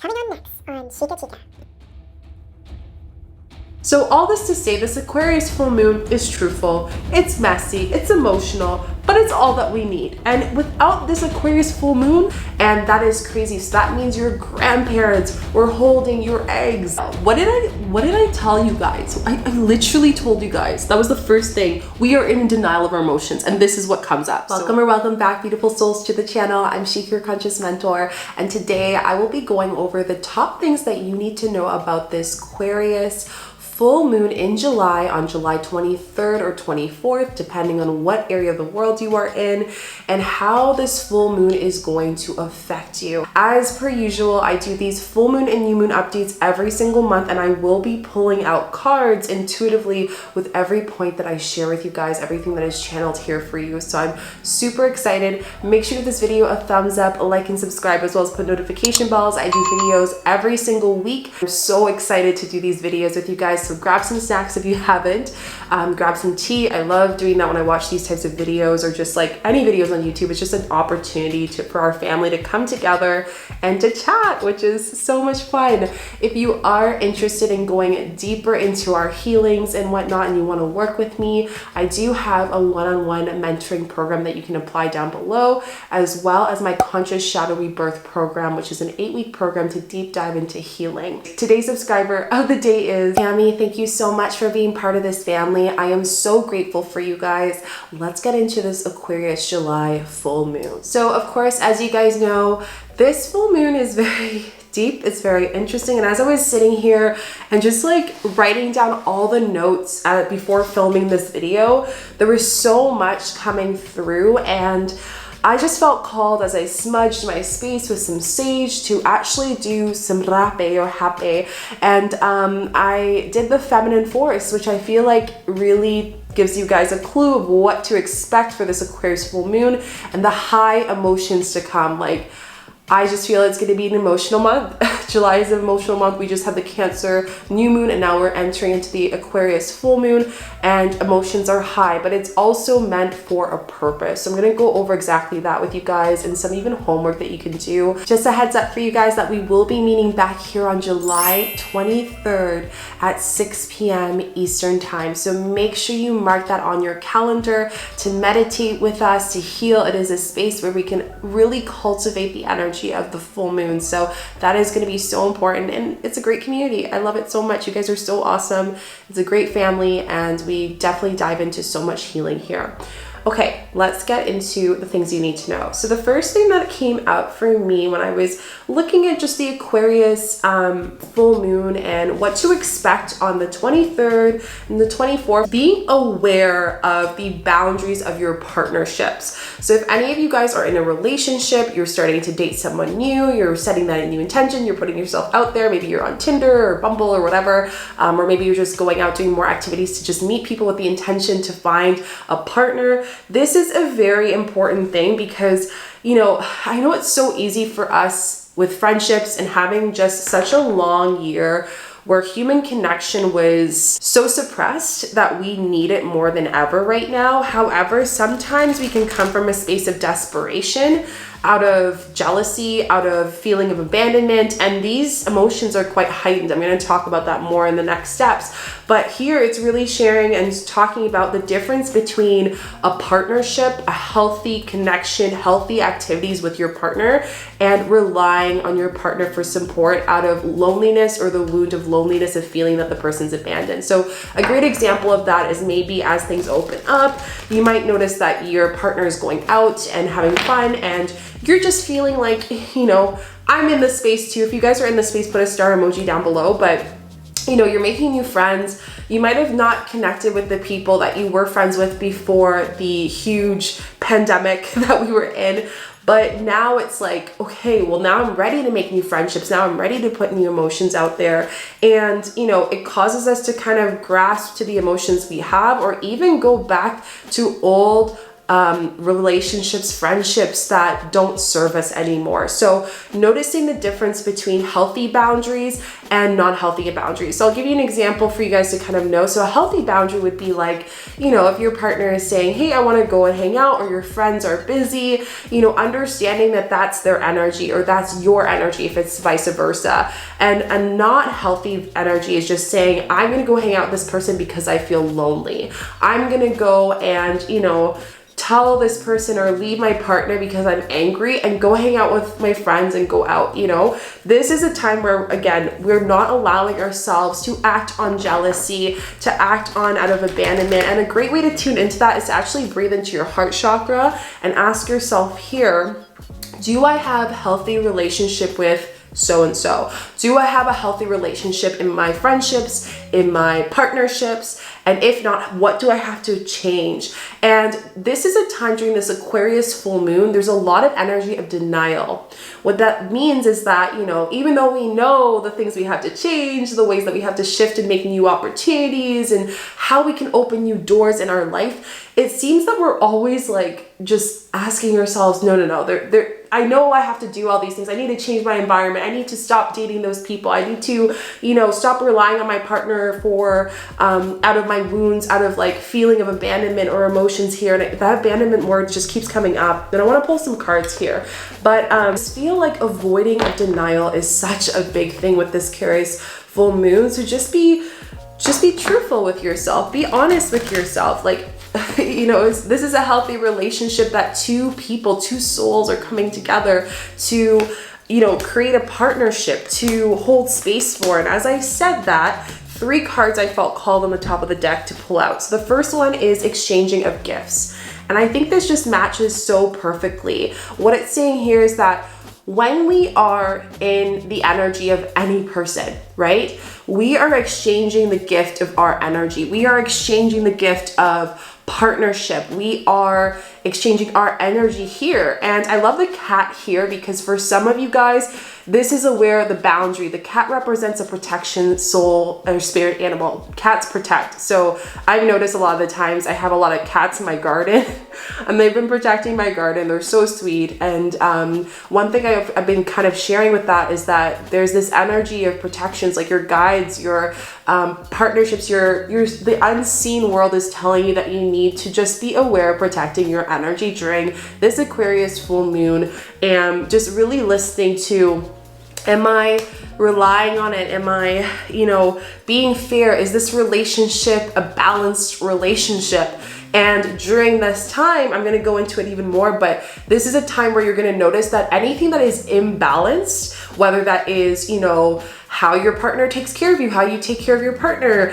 Coming on next on Shika Chica. So all this to say, this Aquarius full moon is truthful, it's messy, it's emotional, but it's all that we need. And without this Aquarius full moon, and that is crazy, so that means your grandparents were holding your eggs. What did I tell you guys? I literally told you guys. That was the first thing. We are in denial of our emotions, and this is what comes up. Welcome back, beautiful souls, to the channel. I'm Shika, your conscious mentor, and today I will be going over the top things that you need to know about this Aquarius full moon in July, on July 23rd or 24th, depending on what area of the world you are in, and how this full moon is going to affect you. As per usual, I do these full moon and new moon updates every single month, and I will be pulling out cards intuitively with every point that I share with you guys, everything that is channeled here for you. So I'm super excited. Make sure to give this video a thumbs up, like, and subscribe, as well as put notification bells. I do videos every single week. I'm so excited to do these videos with you guys. So grab some snacks if you haven't, grab some tea. I love doing that when I watch these types of videos, or just like any videos on YouTube. It's just an opportunity for our family to come together and to chat, which is so much fun. If you are interested in going deeper into our healings and whatnot, and you want to work with me, I do have a one-on-one mentoring program that you can apply down below, as well as my Conscious Shadow Rebirth program, which is an 8-week program to deep dive into healing. Today's subscriber of the day is Tammy. Thank you so much for being part of this family. I am so grateful for you guys. Let's get into this Aquarius July full moon. So of course, as you guys know, this full moon is very deep. It's very interesting. And as I was sitting here and just like writing down all the notes before filming this video, there was so much coming through, and I just felt called, as I smudged my space with some sage, to actually do some rape or hape. And I did the feminine force, which I feel like really gives you guys a clue of what to expect for this Aquarius full moon and the high emotions to come. Like, I just feel it's going to be an emotional month. July is an emotional month. We just had the Cancer new moon, and now we're entering into the Aquarius full moon, and emotions are high, but it's also meant for a purpose. So I'm going to go over exactly that with you guys, and some even homework that you can do. Just a heads up for you guys that we will be meeting back here on July 23rd at 6 p.m. Eastern time. So make sure you mark that on your calendar to meditate with us, to heal. It is a space where we can really cultivate the energy of the full moon. So that is going to be so important, and it's a great community. I love it so much. You guys are so awesome. It's a great family, and we definitely dive into so much healing here. Okay, let's get into the things you need to know. So the first thing that came up for me when I was looking at just the Aquarius full moon and what to expect on the 23rd and the 24th, being aware of the boundaries of your partnerships. So if any of you guys are in a relationship, you're starting to date someone new, you're setting that new intention, you're putting yourself out there, maybe you're on Tinder or Bumble or whatever, or maybe you're just going out doing more activities to just meet people with the intention to find a partner. This is a very important thing because, you know, I know it's so easy for us with friendships and having just such a long year where human connection was so suppressed that we need it more than ever right now. However, sometimes we can come from a space of desperation, out of jealousy, out of feeling of abandonment, and these emotions are quite heightened. I'm going to talk about that more in the next steps. But here it's really sharing and talking about the difference between a partnership, a healthy connection, healthy activities with your partner, and relying on your partner for support out of loneliness or the wound of loneliness of feeling that the person's abandoned. So a great example of that is maybe as things open up, you might notice that your partner is going out and having fun, and you're just feeling like, you know, I'm in this space too. If you guys are in this space, put a star emoji down below. But you know, you're making new friends. You might have not connected with the people that you were friends with before the huge pandemic that we were in. But now it's like, okay, well, now I'm ready to make new friendships. Now I'm ready to put new emotions out there. And, you know, it causes us to kind of grasp to the emotions we have, or even go back to old relationships, friendships that don't serve us anymore. So noticing the difference between healthy boundaries and non-healthy boundaries. So I'll give you an example for you guys to kind of know. So a healthy boundary would be like, you know, if your partner is saying, hey, I want to go and hang out, or your friends are busy, you know, understanding that that's their energy or that's your energy if it's vice versa. And a not healthy energy is just saying, I'm going to go hang out with this person because I feel lonely. I'm going to go and, you know, tell this person or leave my partner because I'm angry and go hang out with my friends and go out, you know. This is a time where, again, we're not allowing ourselves to act on jealousy, to act on out of abandonment. And a great way to tune into that is to actually breathe into your heart chakra and ask yourself here, do I have a healthy relationship with so-and-so? Do I have a healthy relationship in my friendships, in my partnerships? And if not, what do I have to change? And this is a time during this Aquarius full moon, there's a lot of energy of denial. What that means is that, you know, even though we know the things we have to change, the ways that we have to shift and make new opportunities and how we can open new doors in our life, it seems that we're always like just asking ourselves, no, I know I have to do all these things. I need to change my environment. I need to stop dating those people. I need to, you know, stop relying on my partner for, out of my wounds, out of like feeling of abandonment or emotions here. And that abandonment word just keeps coming up. And I want to pull some cards here. But I just feel like avoiding of denial is such a big thing with this Aquarius full moon. So just be truthful with yourself. Be honest with yourself. Like, you know, this is a healthy relationship that two souls are coming together to, you know, create a partnership, to hold space for. And as I said that, 3 cards I felt called on the top of the deck to pull out. So the first one is exchanging of gifts. And I think this just matches so perfectly. What it's saying here is that when we are in the energy of any person, right? We are exchanging the gift of our energy. We are exchanging the gift of partnership. We are exchanging our energy here. And I love the cat here because for some of you guys, this is aware the boundary. The cat represents a protection soul or spirit animal. Cats protect. So I've noticed a lot of the times I have a lot of cats in my garden and they've been protecting my garden. They're so sweet. And one thing I've been kind of sharing with that is that there's this energy of protections, like your guides, your partnerships, the unseen world is telling you that you need to just be aware of protecting your energy during this Aquarius full moon, and just really listening to, am I relying on it? Am I, you know, being fair? Is this relationship a balanced relationship? And during this time, I'm going to go into it even more, but this is a time where you're going to notice that anything that is imbalanced, whether that is, you know, how your partner takes care of you, how you take care of your partner,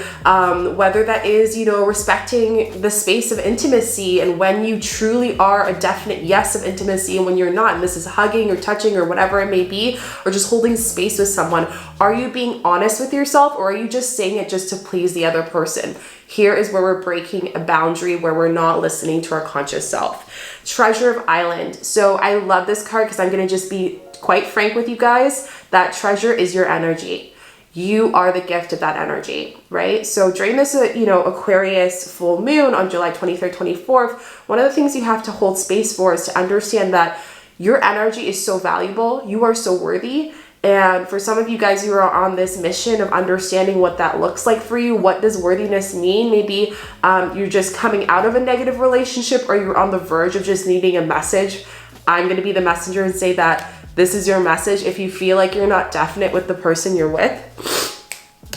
whether that is, you know, respecting the space of intimacy and when you truly are a definite yes of intimacy and when you're not, and this is hugging or touching or whatever it may be, or just holding space with someone. Are you being honest with yourself, or are you just saying it just to please the other person? Here is where we're breaking a boundary, where we're not listening to our conscious self. Treasure of Island. So I love this card because I'm going to just be quite frank with you guys, that treasure is your energy. You are the gift of that energy, right? So during this, you know, Aquarius full moon on July 23rd, 24th, one of the things you have to hold space for is to understand that your energy is so valuable. You are so worthy. And for some of you guys who are on this mission of understanding what that looks like for you, what does worthiness mean? Maybe you're just coming out of a negative relationship, or you're on the verge of just needing a message. I'm going to be the messenger and say that this is your message. If you feel like you're not definite with the person you're with,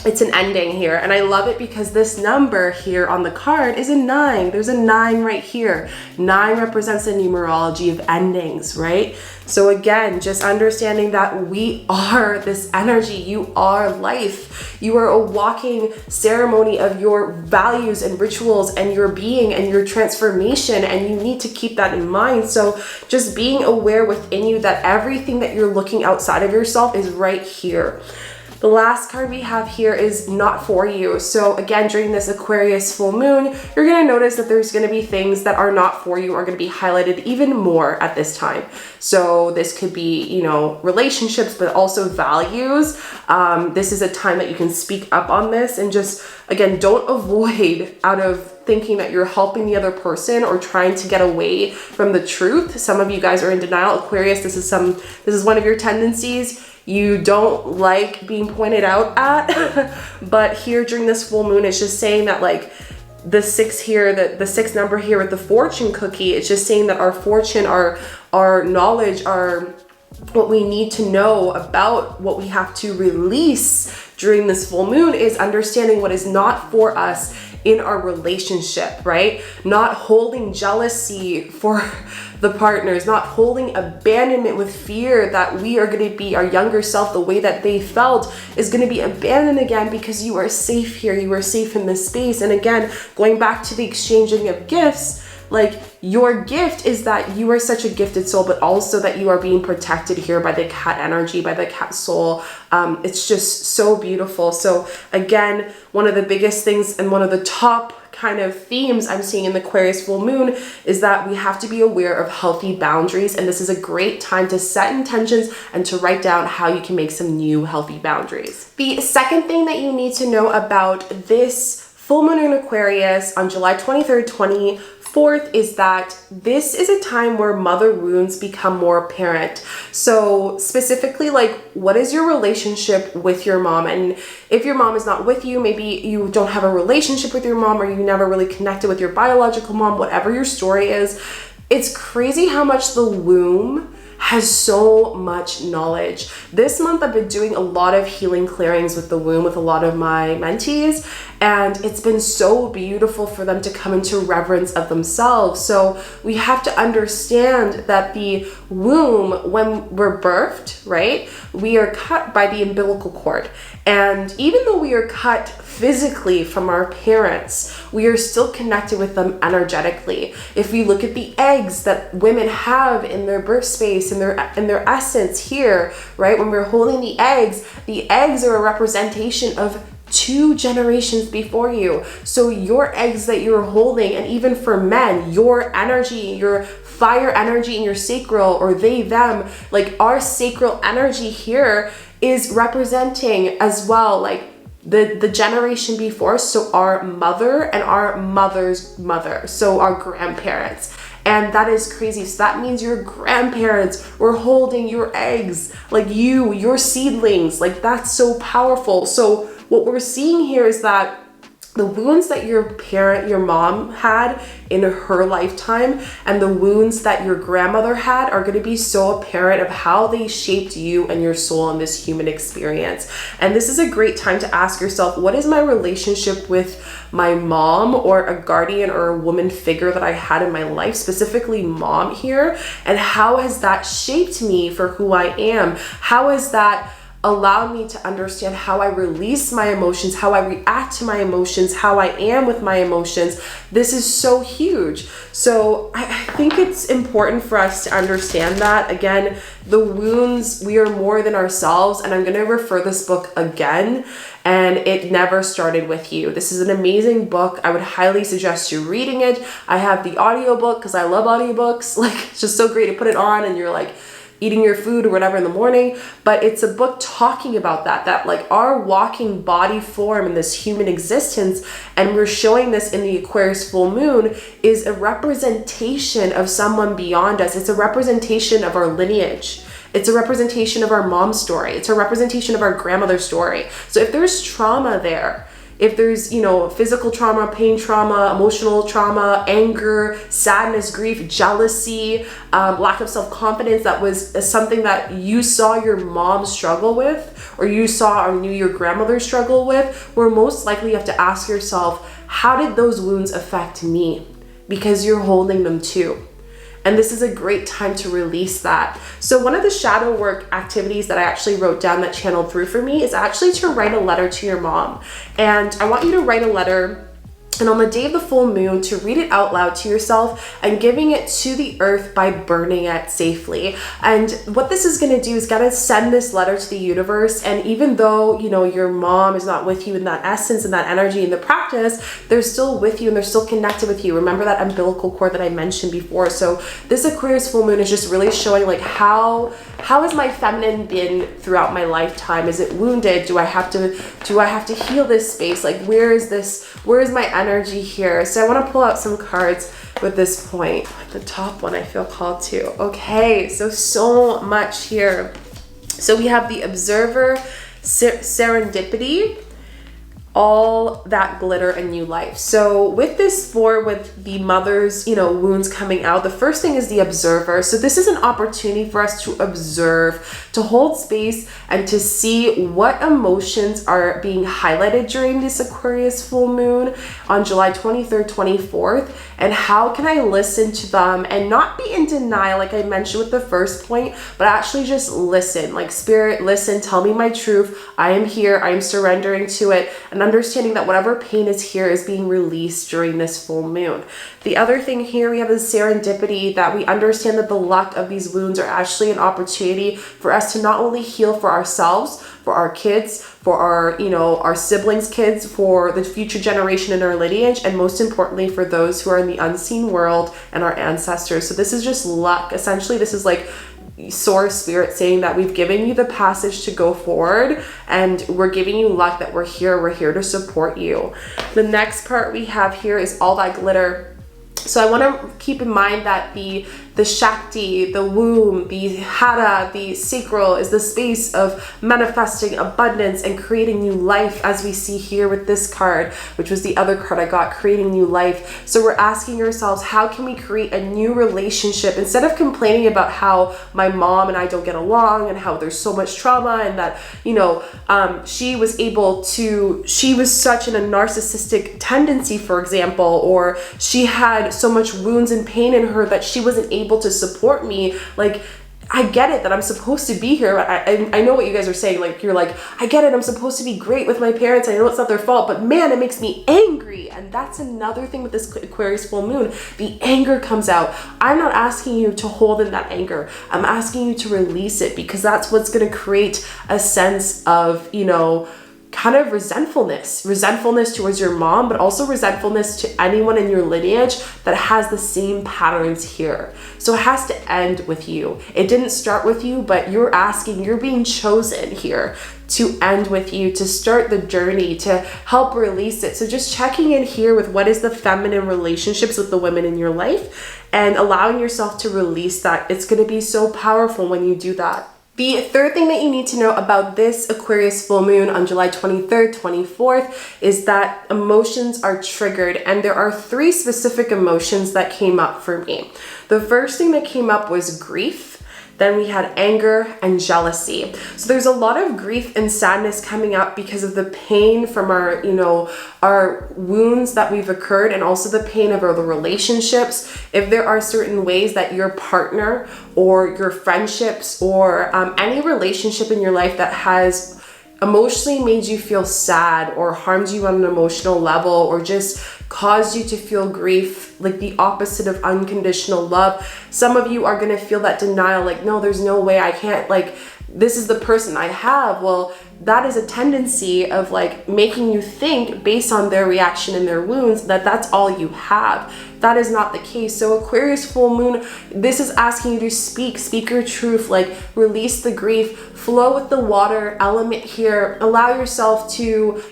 it's an ending here. And I love it because this number here on the card is a 9. There's a 9 right here. 9 represents the numerology of endings, right? So again, just understanding that we are this energy. You are life. You are a walking ceremony of your values and rituals and your being and your transformation. And you need to keep that in mind. So just being aware within you that everything that you're looking outside of yourself is right here. The last card we have here is not for you. So again, during this Aquarius full moon, you're going to notice that there's going to be things that are not for you, are going to be highlighted even more at this time. So this could be, you know, relationships, but also values. This is a time that you can speak up on this and just, again, don't avoid out of thinking that you're helping the other person or trying to get away from the truth. Some of you guys are in denial. Aquarius, this is one of your tendencies. You don't like being pointed out at, but here during this full moon, it's just saying that like the 6 here, the 6 number here with the fortune cookie, it's just saying that our fortune, our knowledge, our what we need to know about what we have to release during this full moon is understanding what is not for us in our relationship, right? Not holding jealousy for the partners, not holding abandonment with fear that we are going to be our younger self, the way that they felt is going to be abandoned again because you are safe here, you are safe in this space. And again, going back to the exchanging of gifts, like your gift is that you are such a gifted soul, but also that you are being protected here by the cat energy, by the cat soul. It's just so beautiful. So again, one of the biggest things and one of the top kind of themes I'm seeing in the Aquarius full moon is that we have to be aware of healthy boundaries. And this is a great time to set intentions and to write down how you can make some new healthy boundaries. The second thing that you need to know about this full moon in Aquarius on July 23rd, 24th is that this is a time where mother wounds become more apparent. So specifically, like, what is your relationship with your mom? And if your mom is not with you, maybe you don't have a relationship with your mom or you never really connected with your biological mom, whatever your story is, it's crazy how much the womb has so much knowledge. This month I've been doing a lot of healing clearings with the womb with a lot of my mentees, and it's been so beautiful for them to come into reverence of themselves. So we have to understand that the womb, when we're birthed, right, we are cut by the umbilical cord. And even though we are cut physically from our parents, we are still connected with them energetically. If we look at the eggs that women have in their birth space, in their essence here, right, when we're holding the eggs are a representation of 2 generations before you. So your eggs that you're holding, and even for men, your energy, your fire energy in your sacral, or they, them, like our sacral energy here is representing as well, like the generation before. So our mother and our mother's mother, so our grandparents. And that is crazy. So that means your grandparents were holding your eggs, like your seedlings. Like that's so powerful. So what we're seeing here is that the wounds that your mom had in her lifetime and the wounds that your grandmother had are going to be so apparent of how they shaped you and your soul in this human experience. And this is a great time to ask yourself, what is my relationship with my mom or a guardian or a woman figure that I had in my life, specifically mom here? And how has that shaped me for who I am? How has that allow me to understand how I release my emotions, how I react to my emotions, how I am with my emotions? This is so huge. So I think it's important for us to understand that. Again, the wounds, we are more than ourselves. And I'm going to refer this book again. And It Never Started With You. This is an amazing book. I would highly suggest you reading it. I have the audiobook because I love audiobooks. Like, it's just so great to put it on and you're like eating your food or whatever in the morning. But it's a book talking about that like our walking body form in this human existence, and we're showing this in the Aquarius full moon, is a representation of someone beyond us. It's a representation of our lineage. It's a representation of our mom's story. It's a representation of our grandmother's story. So if there's trauma there, if there's, physical trauma, pain trauma, emotional trauma, anger, sadness, grief, jealousy, lack of self-confidence, that was something that you saw your mom struggle with, or you saw or knew your grandmother struggle with, where most likely you have to ask yourself, how did those wounds affect me? Because you're holding them too. And this is a great time to release that. So one of the shadow work activities that I actually wrote down that channeled through for me is actually to write a letter to your mom. And I want you to write a letter, and on the day of the full moon, to read it out loud to yourself and giving it to the earth by burning it safely. And what this is going to do is going to send this letter to the universe. And even though, your mom is not with you in that essence and that energy in the practice, they're still with you and they're still connected with you. Remember that umbilical cord that I mentioned before. So this Aquarius full moon is just really showing like how has my feminine been throughout my lifetime? Is it wounded? Do I have to heal this space? Like, where is my energy here. So I want to pull out some cards with this point. The top one I feel called to. Okay, so much here. So we have the observer, serendipity, all that glitter and new life. So with this four, with the mother's, wounds coming out, the first thing is the observer. So this is an opportunity for us to observe, to hold space, and to see what emotions are being highlighted during this Aquarius full moon on July 23rd, 24th, and how can I listen to them and not be in denial, like I mentioned with the first point, but actually just listen, like spirit, listen, tell me my truth. I am here, I am surrendering to it, and understanding that whatever pain is here is being released during this full moon. The other thing here, we have the serendipity, that we understand that the luck of these wounds are actually an opportunity for us to not only heal for ourselves, for our kids, for our siblings' kids, for the future generation in our lineage, and most importantly for those who are in the unseen world and our ancestors. So this is just luck. Essentially, this is like source spirit saying that we've given you the passage to go forward, and we're giving you luck, that we're here to support you. The next part we have here is all that glitter. So I want to keep in mind that the Shakti, the womb, the Hara, the sacral is the space of manifesting abundance and creating new life, as we see here with this card, which was the other card I got, creating new life. So we're asking ourselves, how can we create a new relationship instead of complaining about how my mom and I don't get along and how there's so much trauma and that, she was such in a narcissistic tendency, for example, or she had so much wounds and pain in her that she wasn't able to support me. Like, I get it that I'm supposed to be here. I know what you guys are saying. Like, you're like, I get it, I'm supposed to be great with my parents. I know it's not their fault, but man, it makes me angry. And that's another thing with this Aquarius full moon. The anger comes out. I'm not asking you to hold in that anger. I'm asking you to release it, because that's what's going to create a sense of, kind of resentfulness towards your mom, but also resentfulness to anyone in your lineage that has the same patterns here. So it has to end with you. It didn't start with you, but you're being chosen here to end with you, to start the journey, to help release it. So just checking in here with what is the feminine relationships with the women in your life and allowing yourself to release that. It's going to be so powerful when you do that. The third thing that you need to know about this Aquarius full moon on July 23rd, 24th is that emotions are triggered, and there are 3 specific emotions that came up for me. The first thing that came up was grief. Then we had anger and jealousy. So there's a lot of grief and sadness coming up because of the pain from our wounds that we've occurred, and also the pain of the relationships. If there are certain ways that your partner or your friendships or any relationship in your life that has emotionally made you feel sad or harmed you on an emotional level or just caused you to feel grief, like the opposite of unconditional love. Some of you are going to feel that denial, like, no, there's no way, I can't, like, this is the person I have. Well, that is a tendency of like making you think based on their reaction and their wounds that that's all you have. That is not the case. So Aquarius full moon, this is asking you to speak your truth, like release the grief, flow with the water element here, allow yourself to,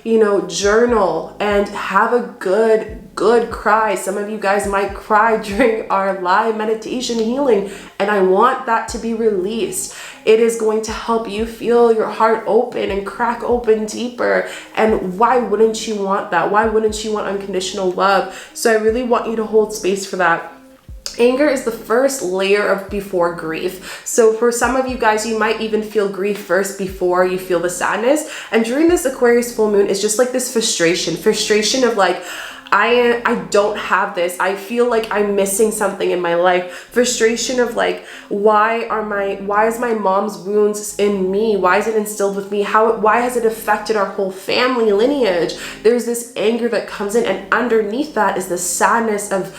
journal and have a good cry. Some of you guys might cry during our live meditation healing, and I want that to be released. It is going to help you feel your heart open and crack open deeper. And why wouldn't you want that? Why wouldn't you want unconditional love? So I really want you to hold space for that. Anger is the first layer of before grief. So for some of you guys, you might even feel grief first before you feel the sadness. And during this Aquarius full moon, it's just like this frustration of like, I don't have this. I feel like I'm missing something in my life. Frustration of like, why is my mom's wounds in me? Why is it instilled with me? Why has it affected our whole family lineage? There's this anger that comes in, and underneath that is the sadness of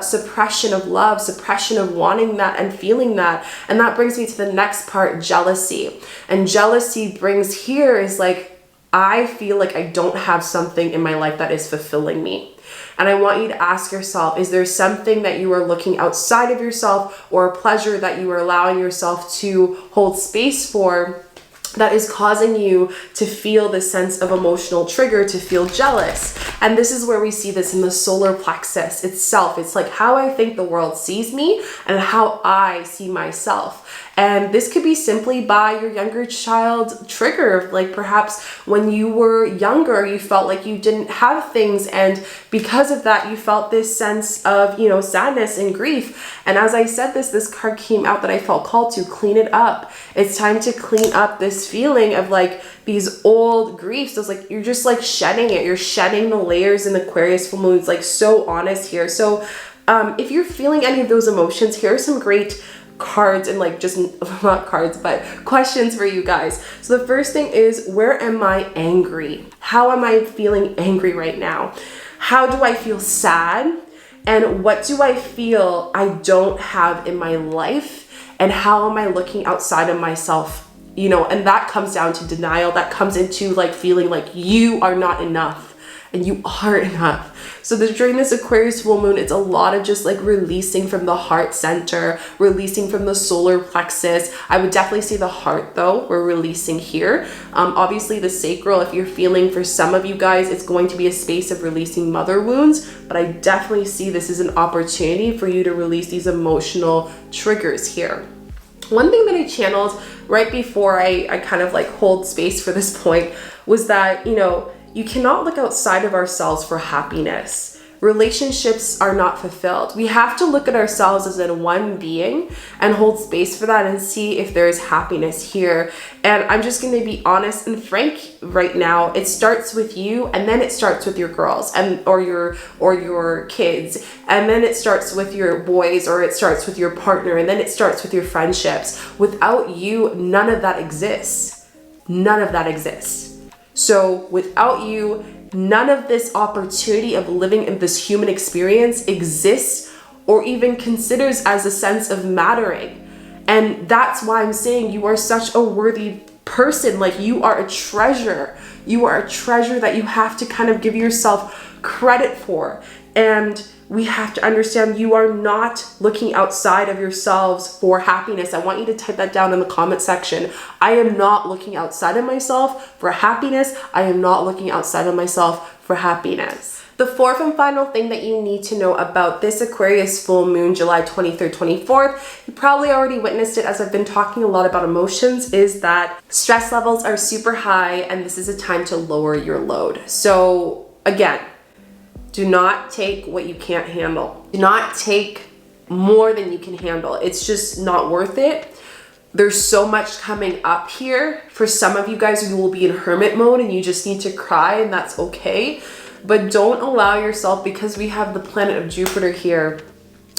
suppression of love, suppression of wanting that and feeling that. And that brings me to the next part, jealousy. And jealousy brings here is like, I feel like I don't have something in my life that is fulfilling me. And I want you to ask yourself, is there something that you are looking outside of yourself or a pleasure that you are allowing yourself to hold space for that is causing you to feel this sense of emotional trigger, to feel jealous. And this is where we see this in the solar plexus itself. It's like how I think the world sees me and how I see myself. And this could be simply by your younger child trigger. Like perhaps when you were younger, you felt like you didn't have things. And because of that, you felt this sense of, sadness and grief. And as I said this card came out that I felt called to clean it up. It's time to clean up this feeling of like these old griefs. It's like you're just like shedding it. You're shedding the layers in Aquarius full moon. It's like so honest here. So if you're feeling any of those emotions, here are some great cards and like just not cards but questions for you guys. So the first thing is, where am I angry? How am I feeling angry right now? How do I feel sad? And what do I feel I don't have in my life? And how am I looking outside of myself? And that comes down to denial. That comes into like feeling like you are not enough. And you are enough. So during this Aquarius full moon, it's a lot of just like releasing from the heart center, releasing from the solar plexus. I would definitely say the heart though, we're releasing here. Obviously the sacral, if you're feeling, for some of you guys, it's going to be a space of releasing mother wounds, but I definitely see this as an opportunity for you to release these emotional triggers here. One thing that I channeled right before I kind of like hold space for this point was that, you cannot look outside of ourselves for happiness. Relationships are not fulfilled. We have to look at ourselves as in one being and hold space for that and see if there is happiness here. And I'm just going to be honest and frank right now. It starts with you, and then it starts with your girls or your kids, and then it starts with your boys, or it starts with your partner, and then it starts with your friendships. Without you, none of that exists. None of that exists. So without you, none of this opportunity of living in this human experience exists or even considers as a sense of mattering. And that's why I'm saying you are such a worthy person. Like, you are a treasure. You are a treasure that you have to kind of give yourself credit for. And we have to understand you are not looking outside of yourselves for happiness. I want you to type that down in the comment section. I am not looking outside of myself for happiness. I am not looking outside of myself for happiness. The fourth and final thing that you need to know about this Aquarius full moon, July 23rd, 24th, you probably already witnessed it as I've been talking a lot about emotions, is that stress levels are super high and this is a time to lower your load. So again, do not take what you can't handle. Do not take more than you can handle. It's just not worth it. There's so much coming up here. For some of you guys, you will be in hermit mode and you just need to cry, and that's okay. But don't allow yourself, because we have the planet of Jupiter here,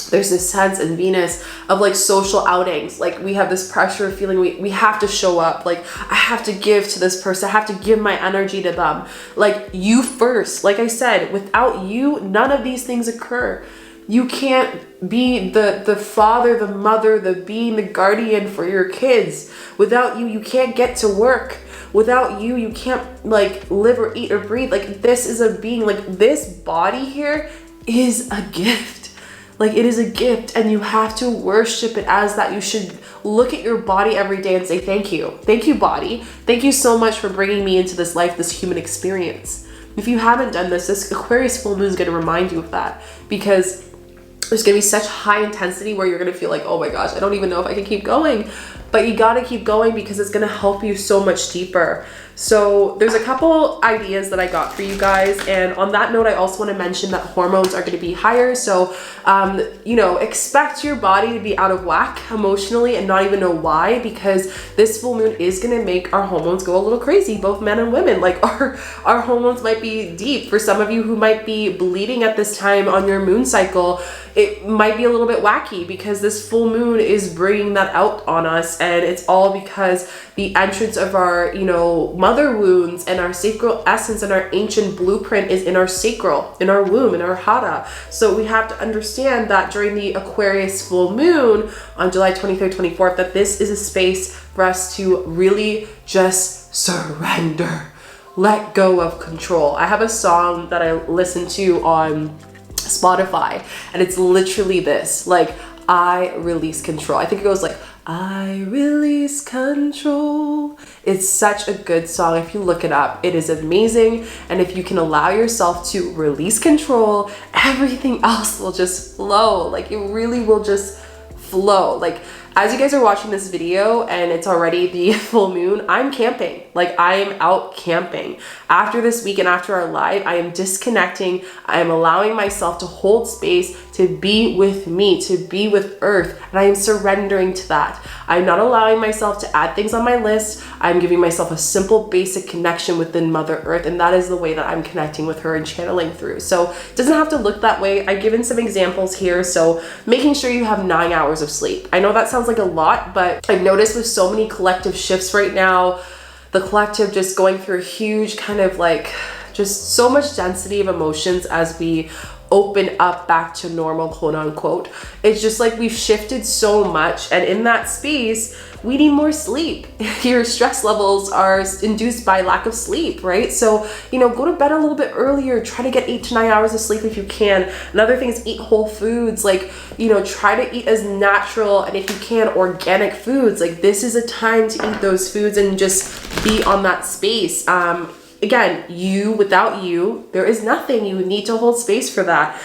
there's this sense in Venus of like social outings. Like, we have this pressure of feeling we have to show up. Like, I have to give to this person. I have to give my energy to them. Like, you first. Like I said, without you, none of these things occur. You can't be the father, the mother, the being, the guardian for your kids. Without you, you can't get to work. Without you, you can't like live or eat or breathe. Like, this is a being. Like, this body here is a gift. Like, it is a gift, and you have to worship it as that. You should look at your body every day and say, thank you. Thank you, body. Thank you so much for bringing me into this life, this human experience. If you haven't done this Aquarius full moon is going to remind you of that, because there's going to be such high intensity where you're going to feel like, oh my gosh, I don't even know if I can keep going. But you got to keep going, because it's going to help you so much deeper. So there's a couple ideas that I got for you guys. And on that note, I also want to mention that hormones are going to be higher. So, expect your body to be out of whack emotionally and not even know why, because this full moon is going to make our hormones go a little crazy, both men and women. Like, our hormones might be deep. For some of you who might be bleeding at this time on your moon cycle, it might be a little bit wacky, because this full moon is bringing that out on us. And it's all because the entrance of our, mother wounds and our sacral essence and our ancient blueprint is in our sacral, in our womb, in our hara. So we have to understand that during the Aquarius full moon on July 23rd, 24th, that this is a space for us to really just surrender, let go of control. I have a song that I listen to on Spotify, and it's literally this, like, I release control. I think it goes like, I release control. It's such a good song. If you look it up, it is amazing. And if you can allow yourself to release control, everything else will just flow. Like it really will just flow. Like as you guys are watching this video and it's already the full moon, I'm camping. Like I am out camping. After this week and after our live, I am disconnecting. I am allowing myself to hold space, to be with me, to be with earth. And I am surrendering to that. I'm not allowing myself to add things on my list. I'm giving myself a simple, basic connection within Mother Earth. And that is the way that I'm connecting with her and channeling through. So it doesn't have to look that way. I've given some examples here. So making sure you have 9 hours of sleep. I know that sounds like a lot, but I've noticed with so many collective shifts right now, the collective just going through a huge kind of like just so much density of emotions as we open up back to normal, quote unquote. It's just like we've shifted so much, and in that space we need more sleep. Your stress levels are induced by lack of sleep, right? So, you know, go to bed a little bit earlier. Try to get 8 to 9 hours of sleep if you can. Another thing is eat whole foods. Like, you know, try to eat as natural and if you can, organic foods. Like this is a time to eat those foods and just be on that space. Again, without you, there is nothing. You need to hold space for that.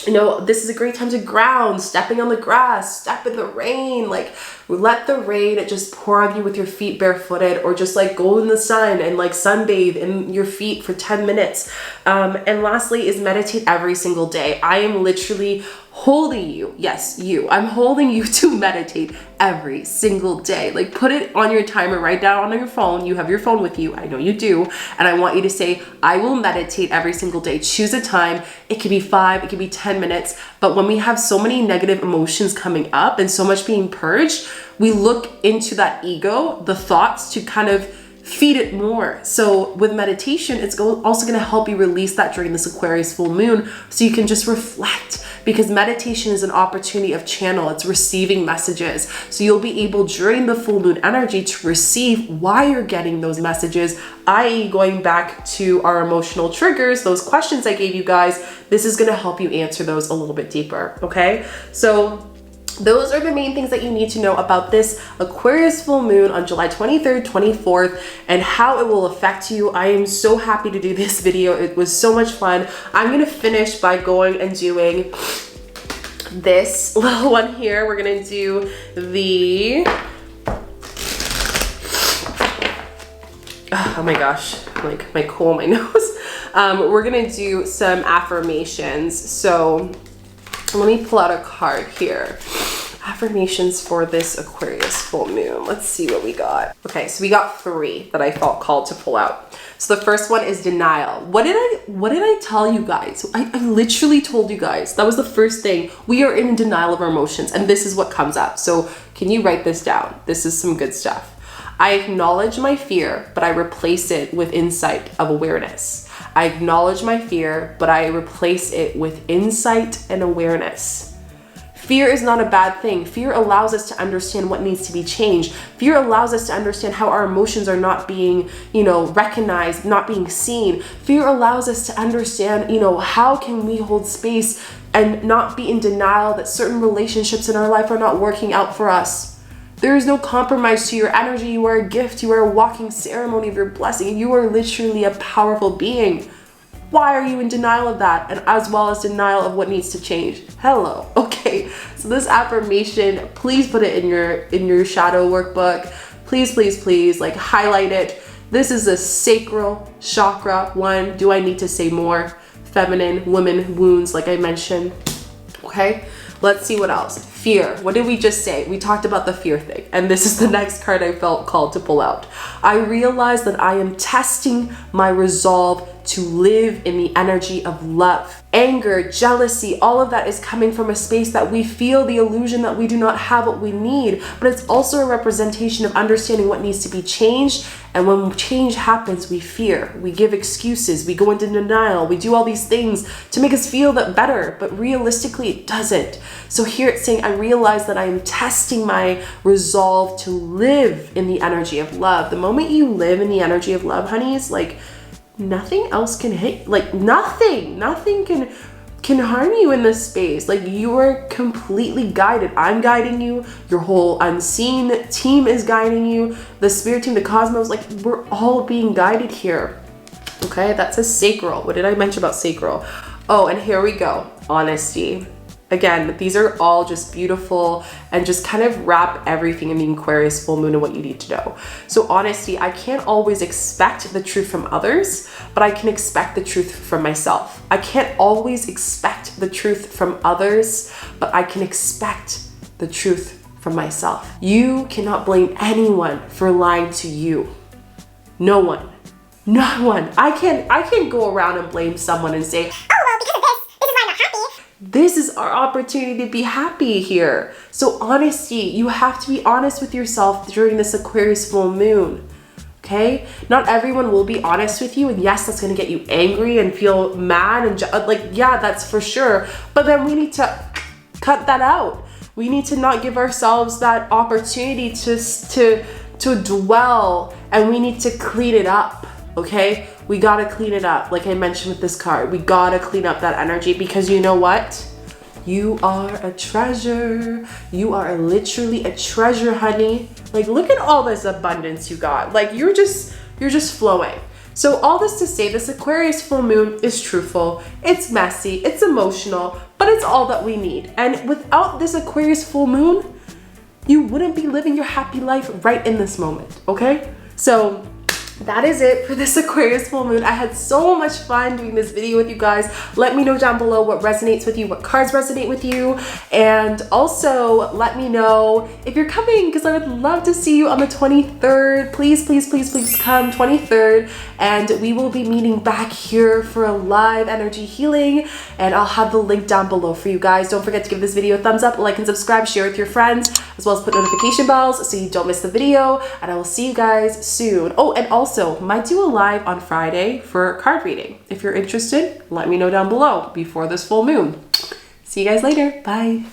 You know, this is a great time to ground, stepping on the grass, step in the rain, like let the rain just pour on you with your feet barefooted, or just like go in the sun and like sunbathe in your feet for 10 minutes. And lastly is meditate every single day. I am literally holding you. Yes, you. I'm holding you to meditate every single day. Like put it on your timer, write down on your phone. You have your phone with you. I know you do. And I want you to say, I will meditate every single day. Choose a time. It could be 5, it could be 10 minutes. But when we have so many negative emotions coming up and so much being purged, we look into that ego, the thoughts, to kind of feed it more. So with meditation, it's also going to help you release that during this Aquarius full moon, so you can just reflect, because meditation is an opportunity of channel. It's receiving messages. So you'll be able during the full moon energy to receive why you're getting those messages, i.e. going back to our emotional triggers, those questions I gave you guys. This is going to help you answer those a little bit deeper. Okay. So those are the main things that you need to know about this Aquarius full moon on July 23rd, 24th, and how it will affect you. I am so happy to do this video. It was so much fun. I'm going to finish by going and doing this little one here. We're going to do the, oh my gosh, like my cool, my nose. We're going to do some affirmations. So let me pull out a card here. Affirmations for this Aquarius full moon. Let's see what we got. Okay, so we got 3 that I felt called to pull out. So the first one is denial. What did I tell you guys? I literally told you guys. That was the first thing. We are in denial of our emotions, and this is what comes up. So can you write this down? This is some good stuff. I acknowledge my fear, but I replace it with insight of awareness. I acknowledge my fear, but I replace it with insight and awareness. Fear is not a bad thing. Fear allows us to understand what needs to be changed. Fear allows us to understand how our emotions are not being, recognized, not being seen. Fear allows us to understand, how can we hold space and not be in denial that certain relationships in our life are not working out for us. There is no compromise to your energy. You are a gift. You are a walking ceremony of your blessing. You are literally a powerful being. Why are you in denial of that? And as well as denial of what needs to change? Hello. Okay. So this affirmation, please put it in your shadow workbook. Please, please, please, highlight it. This is a sacral chakra one. Do I need to say more? Feminine, women, wounds, like I mentioned. Okay. Let's see what else. Fear. What did we just say? We talked about the fear thing. And this is the next card I felt called to pull out. I realize that I am testing my resolve to live in the energy of love. Anger, jealousy, all of that is coming from a space that we feel the illusion that we do not have what we need, but it's also a representation of understanding what needs to be changed. And when change happens, we fear, we give excuses, we go into denial, we do all these things to make us feel that better, but realistically it doesn't. So here it's saying, I realize that I am testing my resolve to live in the energy of love. The moment you live in the energy of love, honeys, nothing else can hit, nothing can can harm you in this space. Like, you are completely guided. I'm guiding you. Your whole unseen team is guiding you. The spirit team, the cosmos, like, we're all being guided here. Okay, that says sacral. What did I mention about sacral? Oh, and here we go. Honesty. Again, these are all just beautiful and just kind of wrap everything in the Aquarius full moon and what you need to know. So honesty, I can't always expect the truth from others, but I can expect the truth from myself. I can't always expect the truth from others, but I can expect the truth from myself. You cannot blame anyone for lying to you. No one. No one. I can't go around and blame someone and say, oh, well, because of this is why I'm not happy. This is our opportunity to be happy here. So honesty, you have to be honest with yourself during this Aquarius full moon. Okay? Not everyone will be honest with you, and yes, that's going to get you angry and feel mad and like, yeah, that's for sure. But then we need to cut that out. We need to not give ourselves that opportunity to dwell, and we need to clean it up. Okay, we gotta clean it up. Like I mentioned with this card, we gotta clean up that energy, because you know what? You are a treasure. You are literally a treasure, honey. Like, look at all this abundance you got. Like, you're just flowing. So all this to say, this Aquarius full moon is truthful. It's messy, it's emotional, but it's all that we need. And without this Aquarius full moon, you wouldn't be living your happy life right in this moment, okay? So that is it for this Aquarius full moon. I had so much fun doing this video with you guys. Let me know down below what resonates with you, what cards resonate with you, and also let me know if you're coming, because I would love to see you on the 23rd. Please, please, please, please come 23rd, and we will be meeting back here for a live energy healing, and I'll have the link down below for you guys. Don't forget to give this video a thumbs up, like and subscribe, share with your friends, as well as put notification bells so you don't miss the video, and I will see you guys soon. Oh, and also might do a live on Friday for card reading. If you're interested, let me know down below before this full moon. See you guys later. Bye.